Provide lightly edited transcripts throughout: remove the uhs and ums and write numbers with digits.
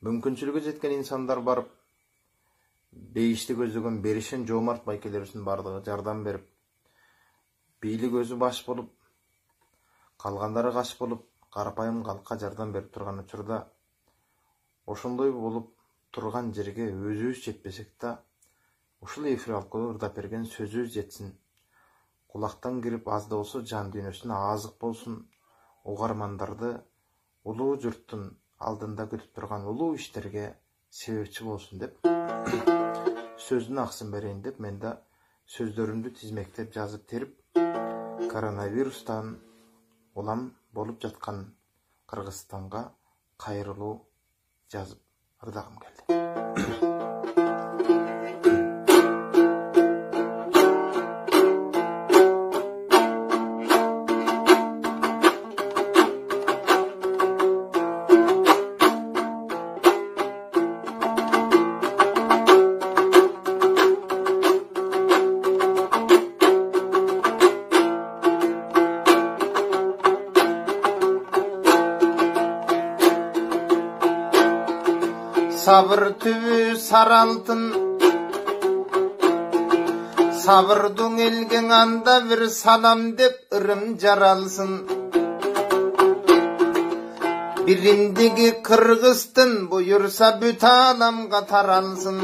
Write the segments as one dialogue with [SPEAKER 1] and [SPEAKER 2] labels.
[SPEAKER 1] мүмкіншілігі жеткен инсандар барып, бейішті көздеген берішен жомарт байкелер үшін бардығы жардам беріп, бийлик өзі баш болып, қалғандары қаш болып, қарапайым халыққа жардам беріп тұрған учурда, ошондой болып тұрған жерге өзүбүз жетпесек та, ушул эфир аркылуу ырдап берген сөзүбүз жетсин. Кулактан кирип аз да болсо жан дүйнөсүнө азык болсун, угармандарды улуу журттун алдында күтүп турган улуу иштерге себепчи болсун деп сөздүн аксын берейин деп мен да сөздөрүмдү тизмектеп жазып терип, коронавирустан улам болуп жаткан Кыргызстанга кайрылуу жазып ырдагым келди. Sabır tübü saraltın, sabırдың elgen anda bir salam dep ırım jaralsın. Birindigi Kırgızstın buyursa büt alamga taralsın.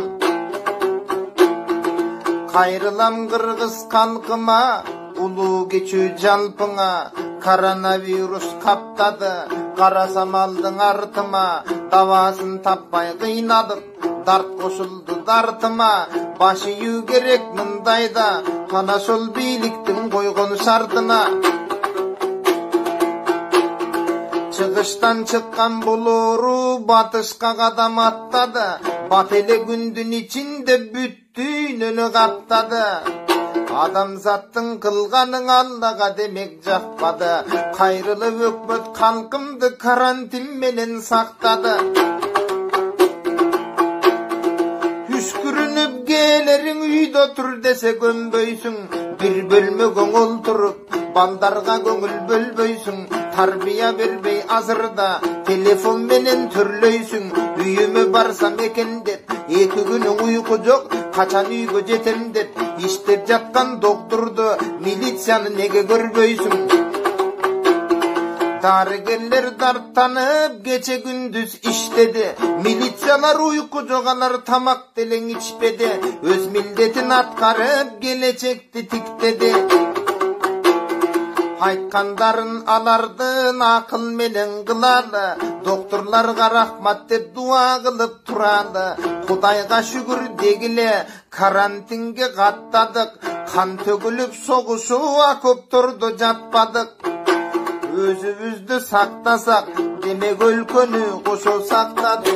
[SPEAKER 1] Kayrılam Kırgız kalkıma, ulu geçü jalpıma, koronavirus kaptadı. Karasam aldın artıma, davasın tapmay kıynadım, dart koşuldu dartıma, başı yu gerek mındayda, hana sol biliktin koygun şartına. Çıkıştan çıkkan buluru, batışka kadam atladı, batele gündün içinde büttüğününü kaptadı. Adamzattın kılganın Allah'a demek jakpadı. Kayrılı ökmöt kalkımdı karantin menen saktadı. Hüskürünüp gelerin uyda otur dese gömböysün. Bir bölmögön olturup baldarga göngül bölböysün. Tarbiya berbey azırda telefon menen türlöysün. Üyümü barsam eken dep eki günün uyku jok, kaçan uygu jetem dep İşte jatkan doktordu militsiyаны nege görböysün. Darıgeller dartanıp gece gündüz işledi. Militsiyalar uyku jogalar tamak delen içpedi. Öz milletin atkarıp gelecekti tiktedi. Aytkandarın alardın akıl menen kılalı. Doktorlarga rahmat dep dua kılıp turalı. Kudayga şükür degile karantinge kattadık. Kan tökülüp soğuşuğa köptürdü jatpadık. Özümüzdü saktasak demek өлкөнү koşo saktadık.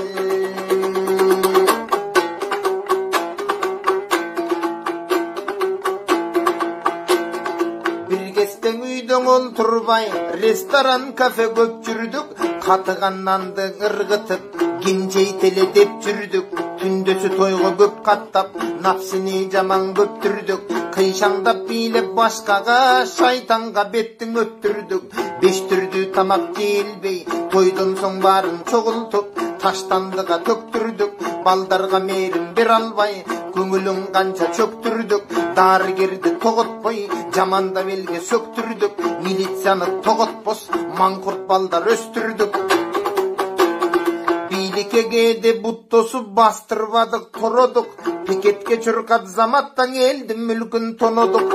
[SPEAKER 1] Olturbay restoran kafe köp жүрдүк, катыган нанды ыргытып кинжей теле деп жүрдүк. Түндөсү тойго көп каттап напсыны жаман көптүрдүк. Кыйшаңдап бийлеп башкага шайтанга беттин өттүрдүк. Беш түрдүү тамак жейилбей тойдон соң барын чогултуп таштандыга төктүрдүк. Балдарга мээрим бере албай көңүлүн канча чөктүрдүк. Дарыгерди тоготпой жамандап элге сөктүрдүк. Милицияны тоготпос маңкурт балдар өстүрдүк. Бийликеге де буттосу бастырбадык, тородук. Пикетке чуркап заматтан элдин мүлкүн тонодук.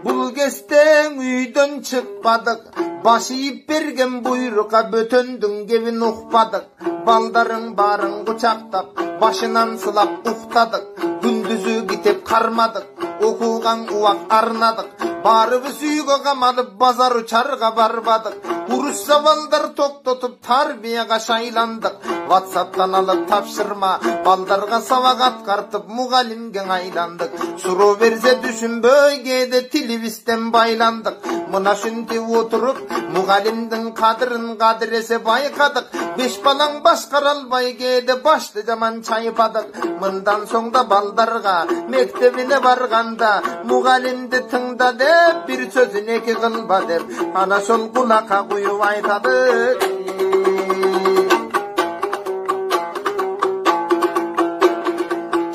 [SPEAKER 1] Бул кезде үйдөн чыкпадык. Başı ip bergen buyruğa bötöndün kevin ukpadık. Baldarın barın kucaktap, başınan sılap uktadık. Gündüzü gitip karmadık, okugan uvak arnadık. Barıbız uygo kamalıp bazar uçarga barbadık. Uruşsa balдар toktotup tarbiyaga şaylandık. WhatsApp'tan alıp tapşırma, baldarga savak atkartıp mugalimge aylandık. Suru verse düşünböygede tilibisten baylandık. Mına şünti oturup mugalimdin kadırın kadirese baykadık. Beş balan başkaralbay gede başlı zaman çaypadık. Mından soňda baldarga mektebine barganda mugalimdi tыңda dep bir sözün eki kılba dep ana şol kulaka kuyup aytadık.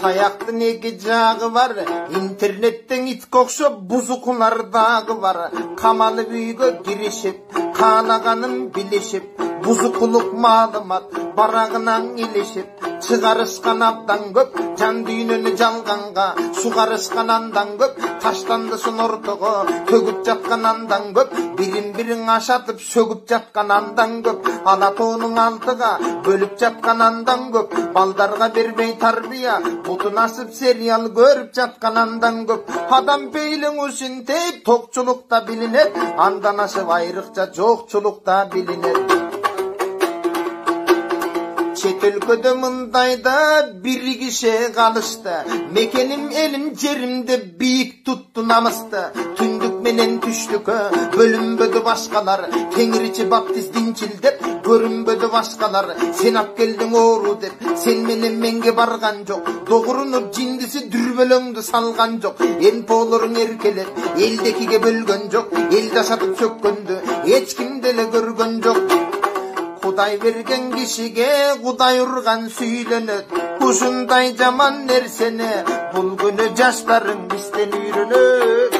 [SPEAKER 1] Tayактын эки жагы бар, интернеттен итке окшоп бузукулар дагы бар. Камалып үйгө киришип, каалаганын билишип, бузукулук маалымат барагынан илишип, чыгарышкан абдан көп, жан дүйнөнү жалганга сугарышкан андан көп, таштандысын ортого төгүп жаткан андан көп, бирин ашатып сөгүп жаткан андан көп, ана тоонун алтыга бөлүп жаткан андан көп, балдарга бербей тарбия бутун асып сериал көрүп жаткан андан көп. Адам пейлиң усинтейп токчулукта билинет, андан ашып айрыкча жокчулукта билинет. Çet өлкөдө мындайда бир киши калышты, мекеним элим жеримде бийик тутту намысты. Түндүк менен түштүккө бөлүнбөдү башкалар, теңиричи баптист динчил деп көрүнбөдү башкалар. Сен ап келдиң оору деп, сен менен менге барган жок, догурунуп жиндиси дүрбөлөңдү салган жок. Эн поолоруң эркелеп элдекиге бөлгөн жок, эл жашатып сөккөндү эч ким деле көргөн жок. Кудай берген кишиге Кудай урган сүйлөнөт, ушундай жаман нерсени бул күнү жаштарың бизден үйрөнөт.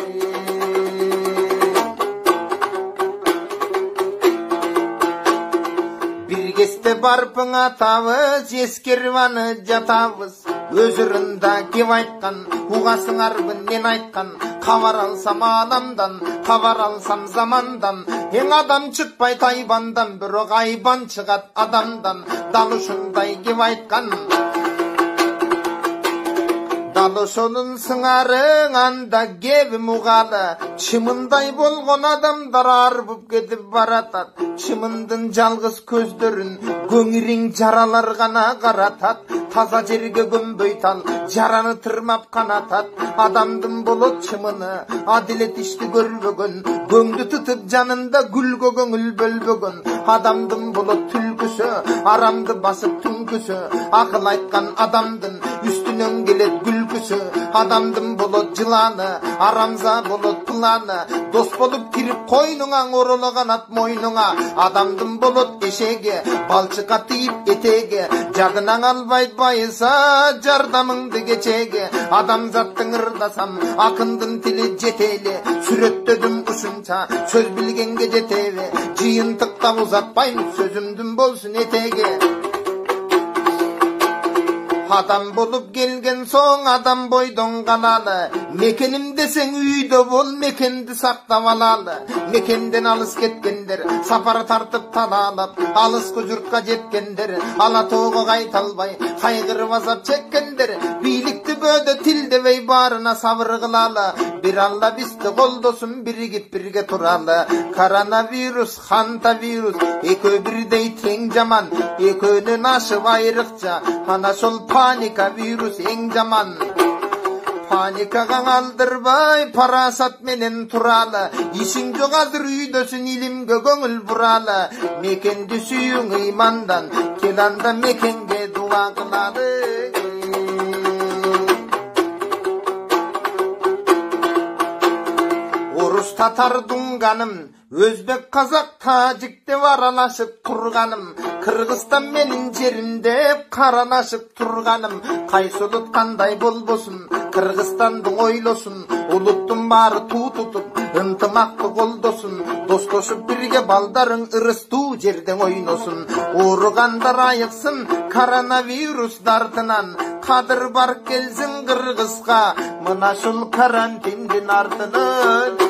[SPEAKER 1] Бир кезде барпың атабыз, эскерип аны жатабыз. Өз ырында кеп айткан, угасыңарбы мен айткан. Кабар алсам аламдан, кабар алсам замандан. Эң адам чыкпай тайбандан, бирок айбан чыгат адамдан. Дал ушундай кеп айткан. Дал ошонун сыңарың анда кебим угалы. Чымындай болгон адамдар арбып кетип баратат. Чымындын жалгыз көздөрүн көңүриң жаралар гана каратат. Таза жерге көмбөй тал, жараны тырмап канатат. Адамдын болот чымыны, адилет ишти көрбөгөн, көңдү тытып жанында гүлгө көңүл бөлбөгөн. Адамдын болот түлкүсү, арамды басып түнкүсү, акыл айткан адамдын үстүнөн келет күлкүсү. Адамдын болот жыланы, арамза болот планы, дос болуп кирип койнуңа, ороло канат мойнуңа. Адамдын болот эшеге, балчыкка тийип этеге, жадынан албайт байыса жардамыңды кечеге. Адамзаттың ырдасам акындын тили жетели, сүрөттөдүм ушунча сөз билгенге жетеби. Жыйынтыктап узатпайм, сөзүмдүн болсун этеге. Адам болуп келген соң адам бойдон калалы. Мекеним десең үйдө бол, мекенди сактап алалы. Мекенден алыс кеткендер сапар тартып талаалап, алыскы журтка жеткендер ала тоого кайта албай кайгырып азап чеккендер бийликти бөөдө тилдебей баарына сабыр кылалы. Бир Алла бизди колдосун, биригип бирге туралы. Коронавирус, хантавирус экөө бирдей тең жаман, экөөнүн ашып айрыкча ана ошол паника вирус эң жаман. Паникага алдырбай парасат менен туралы. Ишиң жок азыр үйдөсүн, илимге көңүл буралы. Мекенди сүйүң ыймандан, кел анда мекенге дуа кылалы. Орус татар дунганым, өзбек казак тажик деп аралашып турганым, Кыргызстан менин жерим деп каралашып турганым. Кайсы улут кандай болбосун, Кыргызстандың ойлосун, улуттун баары туу тутуп ынтымакты колдосун. Достошуп бирге балдарың ырыстуу жерден ойносун. Ооругандар айыксын коронавирус дартынан, кадыр бар келсин Кыргызга мына ушул карантиндин артынан.